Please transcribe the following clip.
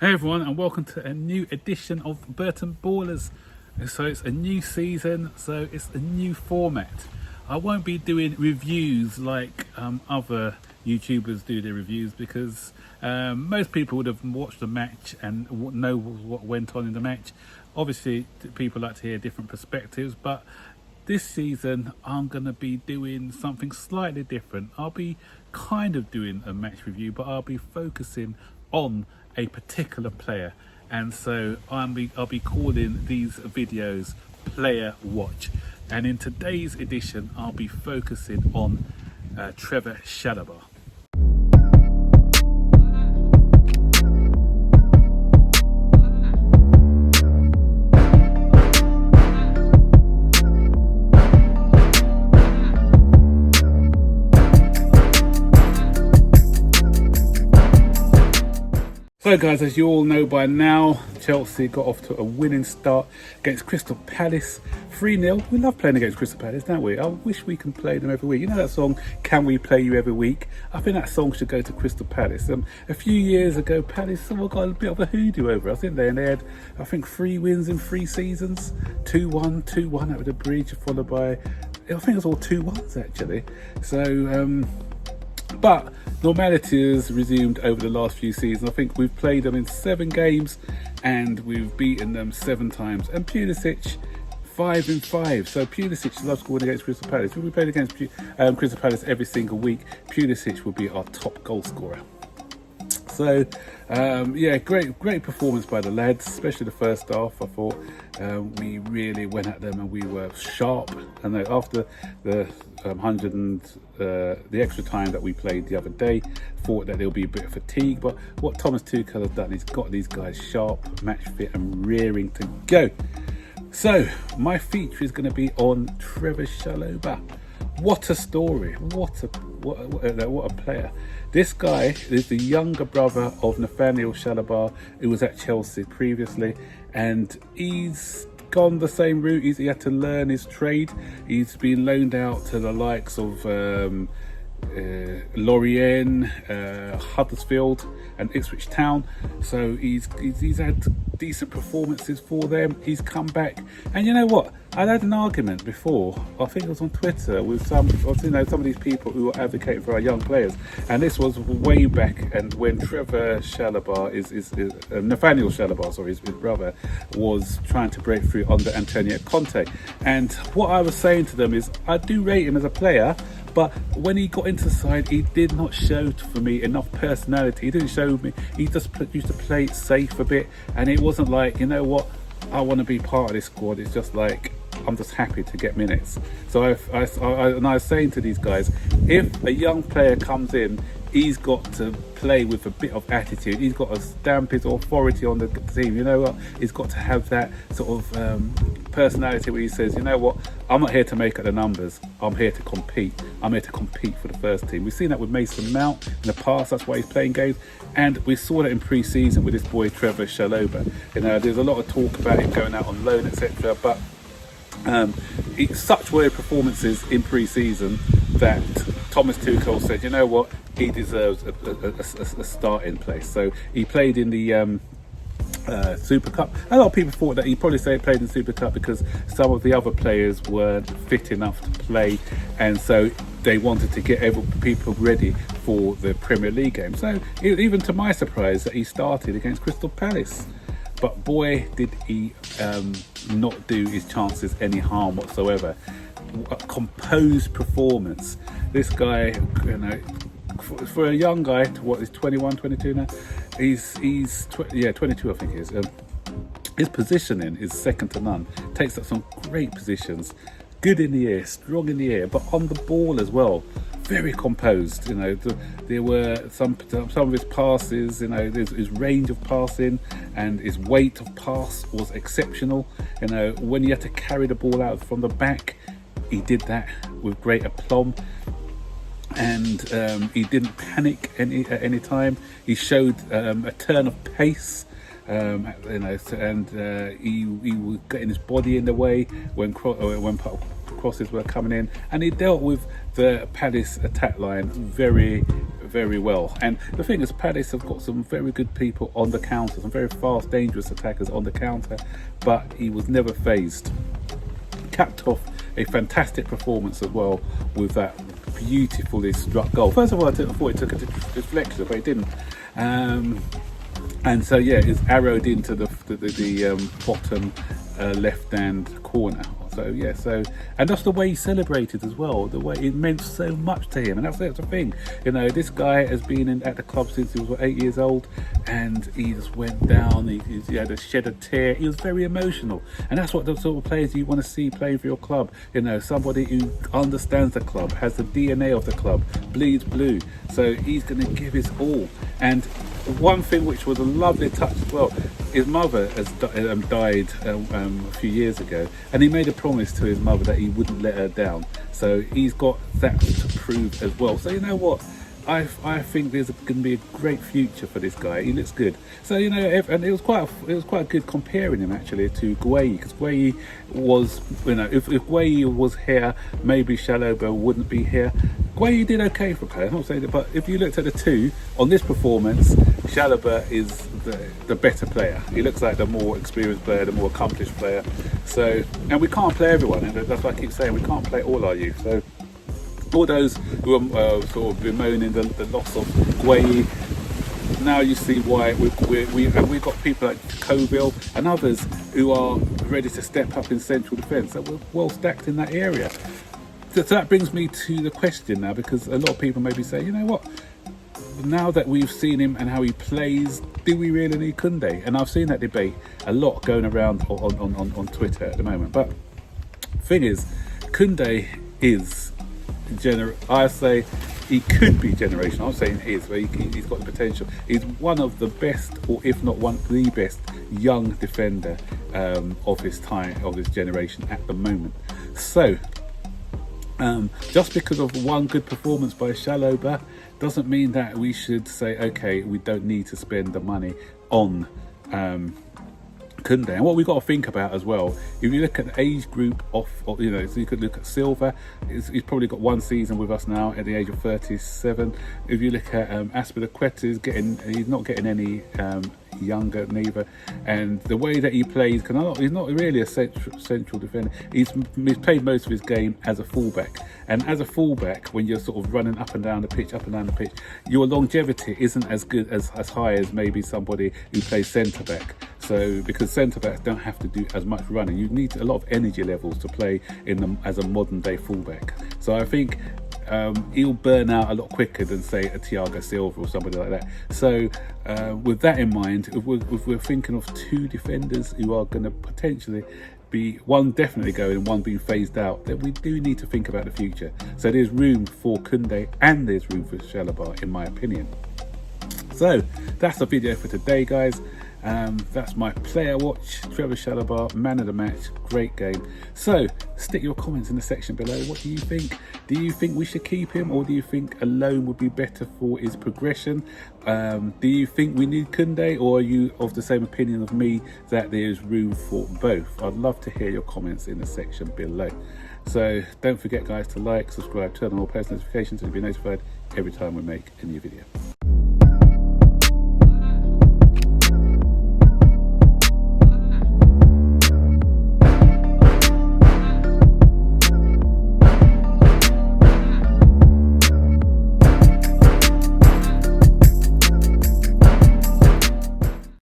Hey everyone, and welcome to a new edition of Burton Ballers. So it's a new season, so it's a new format. I won't be doing reviews like other YouTubers do their reviews, because most people would have watched the match and know what went on in the match. Obviously, people like to hear different perspectives, but this season I'm going to be doing something slightly different. I'll be kind of doing a match review, but I'll be focusing on a particular player, and so I'll be calling these videos Player Watch. And in today's edition I'll be focusing on Trevor Chalobah. So guys, as you all know by now, Chelsea got off to a winning start against Crystal Palace, 3-0. We love playing against Crystal Palace, don't we? I wish we can play them every week. You know that song, Can We Play You Every Week? I think that song should go to Crystal Palace. A few years ago, Palace someone got a bit of a hoodoo over us, didn't they? And they had, I think, 3 wins in 3 seasons. 2-1, 2-1 over the bridge, followed by, I think it was all 2-1s actually. So, but normality has resumed over the last few seasons. I think we've played them in 7 games and we've beaten them 7 times. And Pulisic, 5-5. So Pulisic loves scoring against Crystal Palace. If we played against Crystal Palace every single week, Pulisic will be our top goal scorer. So yeah, great performance by the lads, especially the first half. I thought we really went at them and we were sharp. And after the 100 and the extra time that we played the other day, thought that there'll be a bit of fatigue. But what Thomas Tuchel has done is got these guys sharp, match fit, and rearing to go. So my feature is going to be on Trevor Chalobah. What a story! What a player! This guy is the younger brother of Nathaniel Chalobah, who was at Chelsea previously, and he's gone the same route. He had to learn his trade. He's been loaned out to the likes of Lorient, Huddersfield and Ipswich Town. So he's had decent performances for them. He's come back, and you know what? I had an argument before, I think it was on Twitter, with some of these people who are advocating for our young players, and this was way back, and when Trevor Chalobah Nathaniel Chalobah, sorry, his brother, was trying to break through under Antonio Kounde. And what I was saying to them is, I do rate him as a player, but when he got into the side, he did not show for me enough personality. He didn't show me. He just used to play it safe a bit, and it wasn't like, you know what, I want to be part of this squad. It's just like, I'm just happy to get minutes. So I was saying to these guys, if a young player comes in, he's got to play with a bit of attitude. He's got to stamp his authority on the team. You know what? He's got to have that sort of personality where he says, you know what? I'm not here to make up the numbers. I'm here to compete. I'm here to compete for the first team. We've seen that with Mason Mount in the past. That's why he's playing games. And we saw that in pre-season with this boy Trevor Chalobah. You know, there's a lot of talk about him going out on loan, etc. But such were performances in pre-season that Thomas Tuchel said, you know what, he deserves a starting place. So he played in the Super Cup. A lot of people thought that he probably played in Super Cup because some of the other players weren't fit enough to play, and so they wanted to get people ready for the Premier League game. So even to my surprise, that he started against Crystal Palace. But boy, did he not do his chances any harm whatsoever. A composed performance. This guy, you know, for a young guy, what is 21, 22 now? He's 22, I think he is. His positioning is second to none. Takes up some great positions. Good in the air, strong in the air, but on the ball as well. Very composed. You know, there were some of his passes. You know, his range of passing and his weight of pass was exceptional. You know, when he had to carry the ball out from the back, he did that with great aplomb. And he didn't panic at any time. He showed a turn of pace. You know, and he was getting his body in the way when crosses were coming in, and he dealt with the Palace attack line very, very well. And the thing is, Palace have got some very good people on the counter, some very fast, dangerous attackers on the counter, but he was never phased. Capped off a fantastic performance as well with that beautifully struck goal. First of all, I thought it took a deflection, but it didn't. And so yeah, it's arrowed into the bottom left-hand corner. So yeah, and that's the way he celebrated as well. The way it meant so much to him, and that's the thing. You know, this guy has been at the club since he was 8 years old, and he just went down. He had a shed a tear. He was very emotional, and that's what the sort of players you want to see playing for your club. You know, somebody who understands the club, has the DNA of the club, bleeds blue. So he's going to give his all. And one thing which was a lovely touch as well, his mother has died a few years ago, and he made a promise to his mother that he wouldn't let her down. So he's got that to prove as well. So you know what, I think there's going to be a great future for this guy. He looks good. So you know, and it was quite good comparing him actually to Gueye, because Gueye was, you know, if Gueye was here, maybe Chalobah wouldn't be here. Gueye did okay for Palace, I'm not saying that, but if you looked at the two on this performance, Chalobah is the better player. He looks like the more experienced player, the more accomplished player. So, and we can't play everyone, and that's what I keep saying, we can't play all our youth. So all those who are sort of bemoaning the loss of Gueye, now you see why we've got people like Kounde and others who are ready to step up in central defence. So we're well stacked in that area. So that brings me to the question now, because a lot of people maybe say, you know what, now that we've seen him and how he plays, do we really need Kounde? And I've seen that debate a lot going around on Twitter at the moment. But thing is, Kounde is I say he could be generational. I'm saying he is, but he's got the potential. He's one of the best, or if not one of the best, young defender of his time, of his generation at the moment. So just because of one good performance by Chalobah doesn't mean that we should say, okay, we don't need to spend the money on Kounde. And what we've got to think about as well, if you look at the age group of you know, so you could look at Silva, he's probably got one season with us now at the age of 37. If you look at Aspilicueta, he's not getting any younger neither, and the way that he plays, he's not really a central defender. He's played most of his game as a fullback, and as a fullback, when you're sort of running up and down the pitch, your longevity isn't as good as high as maybe somebody who plays centre back. So because centre backs don't have to do as much running, you need a lot of energy levels to play as a modern day fullback. So I think he'll burn out a lot quicker than say a Thiago Silva or somebody like that. So with that in mind, if we're thinking of two defenders who are going to potentially be, one definitely going and one being phased out, then we do need to think about the future. So there's room for Kounde and there's room for Chalobah, in my opinion. So that's the video for today, guys. That's my player watch. Trevor Chalobah, man of the match, great game. So stick your comments in the section below. What do you think? Do you think we should keep him, or do you think a loan would be better for his progression? Do you think we need Kounde, or are you of the same opinion of me that there's room for both? I'd love to hear your comments in the section below. So don't forget, guys, to like, subscribe, turn on all post notifications to be notified every time we make a new video.